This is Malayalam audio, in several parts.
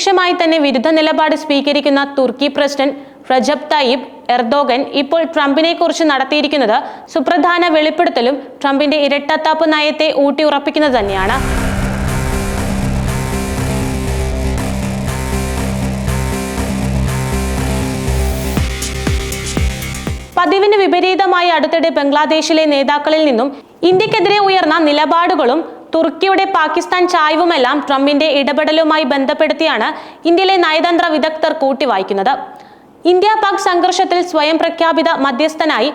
പ്രത്യക്ഷമായി തന്നെ വിരുദ്ധ നിലപാട് സ്വീകരിക്കുന്ന തുർക്കി പ്രസിഡന്റ് റജബ് തയ്യിബ് എർദോഗൻ ഇപ്പോൾ ട്രംപിനെ കുറിച്ച് നടത്തിയിരിക്കുന്നത് സുപ്രധാന വെളിപ്പെടുത്തലും ട്രംപിന്റെ ഇരട്ടത്താപ്പ് നയത്തെ ഊട്ടിയുറപ്പിക്കുന്നത് തന്നെയാണ്. പതിവിന് വിപരീതമായി അടുത്തിടെ ബംഗ്ലാദേശിലെ നേതാക്കളിൽ നിന്നും ഇന്ത്യക്കെതിരെ ഉയർന്ന നിലപാടുകളും തുർക്കിയുടെ പാകിസ്ഥാൻ ചായ്വുമെല്ലാം ട്രംപിന്റെ ഇടപെടലുമായി ബന്ധപ്പെടുത്തിയാണ് ഇന്ത്യയിലെ നയതന്ത്ര വിദഗ്ധർ കൂട്ടിവായിക്കുന്നത്. ഇന്ത്യ പാക് സംഘർഷത്തിൽ സ്വയം പ്രഖ്യാപിത മധ്യസ്ഥനായി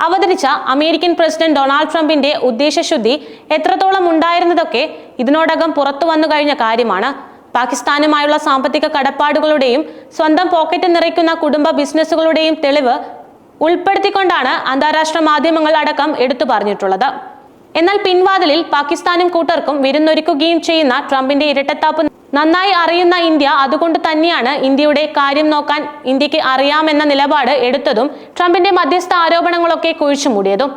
അവതരിച്ച അമേരിക്കൻ പ്രസിഡന്റ് ഡൊണാൾഡ് ട്രംപിന്റെ ഉദ്ദേശശുദ്ധി എത്രത്തോളം ഉണ്ടായിരുന്നതൊക്കെ ഇതിനോടകം പുറത്തു വന്നു കഴിഞ്ഞ കാര്യമാണ്. പാകിസ്ഥാനുമായുള്ള സാമ്പത്തിക കടപ്പാടുകളുടെയും സ്വന്തം പോക്കറ്റ് നിറയ്ക്കുന്ന കുടുംബ ബിസിനസ്സുകളുടെയും തെളിവ് ഉൾപ്പെടുത്തിക്കൊണ്ടാണ് അന്താരാഷ്ട്ര മാധ്യമങ്ങൾ അടക്കം എടുത്തു പറഞ്ഞിട്ടുള്ളത്. എന്നാൽ പിൻവാതിലിൽ പാകിസ്ഥാനും കൂട്ടർക്കും വിരുന്നൊരുക്കുകയും ചെയ്യുന്ന ട്രംപിന്റെ ഇരട്ടത്താപ്പ് നന്നായി അറിയുന്ന ഇന്ത്യ അതുകൊണ്ട് തന്നെയാണ് ഇന്ത്യയുടെ കാര്യം നോക്കാൻ ഇന്ത്യക്ക് അറിയാമെന്ന നിലപാട് എടുത്തതും ട്രംപിന്റെ മധ്യസ്ഥ ആരോപണങ്ങളൊക്കെ കുഴിച്ചുമൂടിയതും.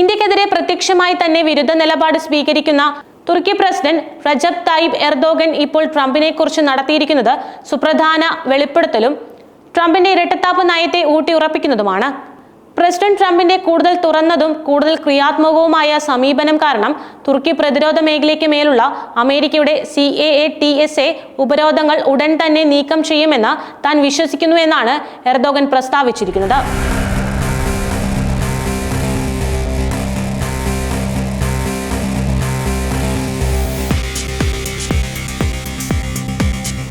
ഇന്ത്യക്കെതിരെ പ്രത്യക്ഷമായി തന്നെ വിരുദ്ധ നിലപാട് സ്വീകരിക്കുന്ന തുർക്കി പ്രസിഡന്റ് റജബ് തയ്യിബ് എർദോഗൻ ഇപ്പോൾ ട്രംപിനെ കുറിച്ച് നടത്തിയിരിക്കുന്നത് സുപ്രധാന വെളിപ്പെടുത്തലും ട്രംപിന്റെ ഇരട്ടത്താപ്പ് നയത്തെ ഊട്ടിയുറപ്പിക്കുന്നതുമാണ്. പ്രസിഡന്റ് ട്രംപിന്റെ കൂടുതൽ തുറന്നതും കൂടുതൽ ക്രിയാത്മകവുമായ സമീപനം കാരണം തുർക്കി പ്രതിരോധ മേഖലയ്ക്ക് മേലുള്ള അമേരിക്കയുടെ CAATSA ഉപരോധങ്ങൾ ഉടൻ തന്നെ നീക്കം ചെയ്യുമെന്ന് താൻ വിശ്വസിക്കുന്നുവെന്നാണ് എർദോഗൻ പ്രസ്താവിച്ചിരിക്കുന്നത്.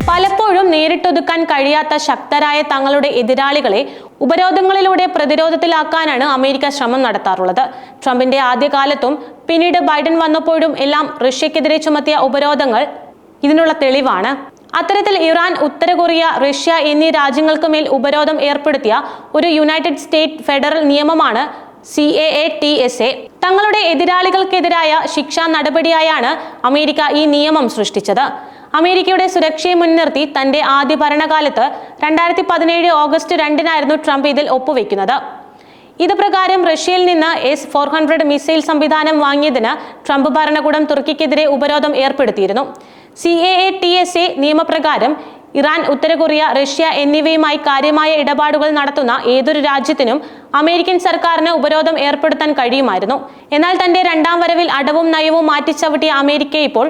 പലപ്പോഴും നേരിട്ടൊതുക്കാൻ കഴിയാത്ത ശക്തരായ തങ്ങളുടെ എതിരാളികളെ ഉപരോധങ്ങളിലൂടെ പ്രതിരോധത്തിലാക്കാനാണ് അമേരിക്ക ശ്രമം നടത്താറുള്ളത്. ട്രംപിന്റെ ആദ്യകാലത്തും പിന്നീട് ബൈഡൻ വന്നപ്പോഴും എല്ലാം റഷ്യക്കെതിരെ ചുമത്തിയ ഉപരോധങ്ങൾ ഇതിനുള്ള തെളിവാണ്. അത്തരത്തിൽ ഇറാൻ, ഉത്തര കൊറിയ, റഷ്യ എന്നീ രാജ്യങ്ങൾക്ക് മേൽ ഉപരോധം ഏർപ്പെടുത്തിയ ഒരു യുണൈറ്റഡ് സ്റ്റേറ്റ് ഫെഡറൽ നിയമമാണ് CAATSA. തങ്ങളുടെ എതിരാളികൾക്കെതിരായ ശിക്ഷാ നടപടിയായാണ് അമേരിക്ക ഈ നിയമം സൃഷ്ടിച്ചത്. അമേരിക്കയുടെ സുരക്ഷയെ മുൻനിർത്തി തന്റെ ആദ്യ ഭരണകാലത്ത് 2017 ഓഗസ്റ്റ് 2 ട്രംപ് ഇതിൽ ഒപ്പുവെക്കുന്നത്. ഇത് പ്രകാരം റഷ്യയിൽ നിന്ന് S-400 മിസൈൽ സംവിധാനം വാങ്ങിയതിന് ട്രംപ് ഭരണകൂടം തുർക്കിക്കെതിരെ ഉപരോധം ഏർപ്പെടുത്തിയിരുന്നു. CAATSA നിയമപ്രകാരം ഇറാൻ, ഉത്തര കൊറിയ, റഷ്യ എന്നിവയുമായി കാര്യമായ ഇടപാടുകൾ നടത്തുന്ന ഏതൊരു രാജ്യത്തിനും അമേരിക്കൻ സർക്കാരിന് ഉപരോധം ഏർപ്പെടുത്താൻ കഴിയുമായിരുന്നു. എന്നാൽ തന്റെ രണ്ടാം വരവിൽ അടവും നയവും മാറ്റിച്ചവിട്ടിയ അമേരിക്ക ഇപ്പോൾ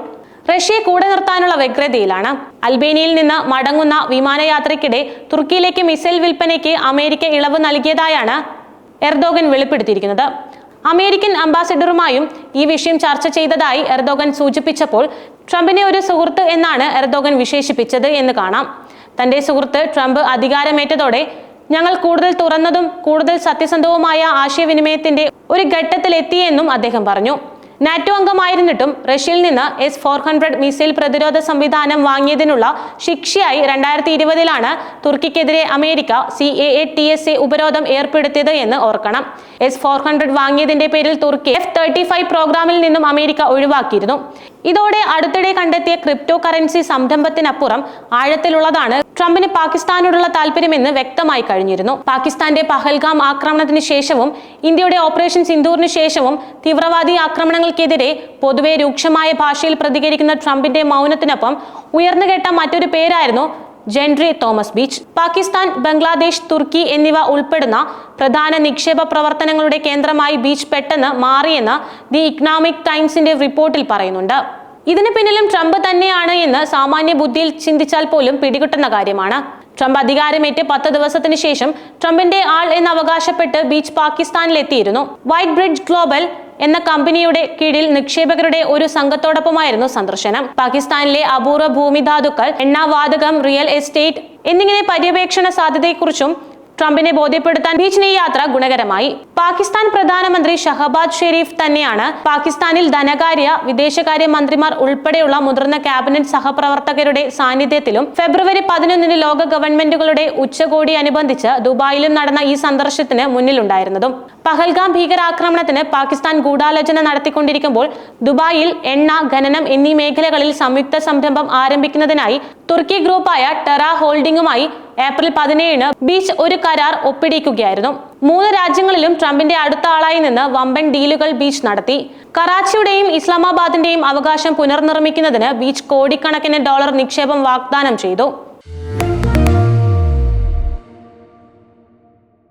റഷ്യയെ കൂടെ നിർത്താനുള്ള വ്യഗ്രതയിലാണ്. അൽബേനിയയിൽ നിന്ന് മടങ്ങുന്ന വിമാനയാത്രയ്ക്കിടെ തുർക്കിയിലേക്ക് മിസൈൽ വിൽപ്പനയ്ക്ക് അമേരിക്ക ഇളവ് നൽകിയതായാണ് എർദോഗൻ വെളിപ്പെടുത്തിയിരിക്കുന്നത്. അമേരിക്കൻ അംബാസിഡറുമായും ഈ വിഷയം ചർച്ച ചെയ്തതായി എർദോഗൻ സൂചിപ്പിച്ചപ്പോൾ ട്രംപിനെ ഒരു സുഹൃത്ത് എന്നാണ് എർദോഗൻ വിശേഷിപ്പിച്ചത് എന്ന് കാണാം. തന്റെ സുഹൃത്ത് ട്രംപ് അധികാരമേറ്റതോടെ ഞങ്ങൾ കൂടുതൽ തുറന്നതും കൂടുതൽ സത്യസന്ധവുമായ ആശയവിനിമയത്തിന്റെ ഒരു ഘട്ടത്തിലെത്തിയെന്നും അദ്ദേഹം പറഞ്ഞു. നാറ്റോ അംഗമായിരുന്നിട്ടും റഷ്യയിൽ നിന്ന് S-400 മിസൈൽ പ്രതിരോധ സംവിധാനം വാങ്ങിയതിനുള്ള ശിക്ഷയായി 2020 തുർക്കിക്കെതിരെ അമേരിക്ക CAATSA ഉപരോധം ഏർപ്പെടുത്തിയത് എന്ന് ഓർക്കണം. S-400 വാങ്ങിയതിന്റെ പേരിൽ തുർക്കി F-35 പ്രോഗ്രാമിൽ നിന്നും അമേരിക്ക ഒഴിവാക്കിയിരുന്നു. ഇതോടെ അടുത്തിടെ കണ്ടെത്തിയ ക്രിപ്റ്റോ കറൻസി സംരംഭത്തിനപ്പുറം ആഴത്തിലുള്ളതാണ് ട്രംപിന് പാകിസ്ഥാനോടുള്ള താല്പര്യമെന്ന് വ്യക്തമായി കഴിഞ്ഞിരുന്നു. പാകിസ്ഥാന്റെ പഹൽഗാം ആക്രമണത്തിന് ശേഷവും ഇന്ത്യയുടെ ഓപ്പറേഷൻ സിന്ദൂറിന് ശേഷവും തീവ്രവാദി ആക്രമണങ്ങൾക്കെതിരെ പൊതുവെ രൂക്ഷമായ ഭാഷയിൽ പ്രതികരിക്കുന്ന ട്രംപിന്റെ മൗനത്തിനൊപ്പം ഉയർന്നുകേട്ട മറ്റൊരു പേരായിരുന്നു Gentry Thomas Beach. Pakistan, Bangladesh, തുർക്കി എന്നിവ ഉൾപ്പെടുന്ന പ്രധാന നിക്ഷേപ പ്രവർത്തനങ്ങളുടെ കേന്ദ്രമായി ബീച്ച് പെട്ടെന്ന് മാറിയെന്ന് ദി ഇക്കണോമിക് ടൈംസിന്റെ റിപ്പോർട്ടിൽ പറയുന്നുണ്ട്. ഇതിന് പിന്നിലും ട്രംപ് തന്നെയാണ് എന്ന് സാമാന്യ ബുദ്ധിയിൽ ചിന്തിച്ചാൽ പോലും പിടികിട്ടുന്ന കാര്യമാണ്. ട്രംപ് അധികാരമേറ്റ് 10 ദിവസത്തിന് ശേഷം ട്രംപിന്റെ ആൾ എന്ന് അവകാശപ്പെട്ട് ബീച്ച് പാകിസ്ഥാനിലെത്തിയിരുന്നു. വൈറ്റ് ബ്രിഡ്ജ് ഗ്ലോബൽ എന്ന കമ്പനിയുടെ കീഴിൽ നിക്ഷേപകരുടെ ഒരു സംഘത്തോടൊപ്പമായിരുന്നു സന്ദർശനം. പാകിസ്ഥാനിലെ അപൂർവ ഭൂമിധാതുക്കൾ, എണ്ണ, വാതകം, റിയൽ എസ്റ്റേറ്റ് എന്നിങ്ങനെ പര്യവേക്ഷണ സാധ്യതയെക്കുറിച്ചും ട്രംപിനെ ബോധ്യപ്പെടുത്താൻ ബീച്ചിന് ഈ യാത്ര ഗുണകരമായി. പാകിസ്ഥാൻ പ്രധാനമന്ത്രി ഷഹബാസ് ഷെരീഫ് തന്നെയാണ് പാകിസ്ഥാനിൽ ധനകാര്യ, വിദേശകാര്യ മന്ത്രിമാർ ഉൾപ്പെടെയുള്ള മുതിർന്ന ക്യാബിനറ്റ് സഹപ്രവർത്തകരുടെ സാന്നിധ്യത്തിലും ഫെബ്രുവരി 11 ലോക ഗവൺമെന്റുകളുടെ ഉച്ചകോടി അനുബന്ധിച്ച് ദുബായിലും നടന്ന ഈ സന്ദർശനത്തിന് മുന്നിലുണ്ടായിരുന്നതും. പഹൽഗാം ഭീകരാക്രമണത്തിന് പാകിസ്ഥാൻ ഗൂഢാലോചന നടത്തിക്കൊണ്ടിരിക്കുമ്പോൾ ദുബായിൽ എണ്ണ, ഖനനം എന്നീ മേഖലകളിൽ സംയുക്ത സംരംഭം ആരംഭിക്കുന്നതിനായി തുർക്കി ഗ്രൂപ്പായ ടെറ ഹോൾഡിംഗുമായി ഏപ്രിൽ 17 ബീച്ച് ഒരു കരാർ ഒപ്പിടിക്കുകയായിരുന്നു. 3 രാജ്യങ്ങളിലും ട്രംപിന്റെ അടുത്ത ആളായി നിന്ന് വമ്പൻ ഡീലുകൾ ബീച്ച് നടത്തി. കറാച്ചിയുടെയും ഇസ്ലാമാബാദിന്റെയും അവകാശം പുനർനിർമ്മിക്കുന്നതിന് ബീച്ച് കോടിക്കണക്കിന് ഡോളർ നിക്ഷേപം വാഗ്ദാനം ചെയ്തു.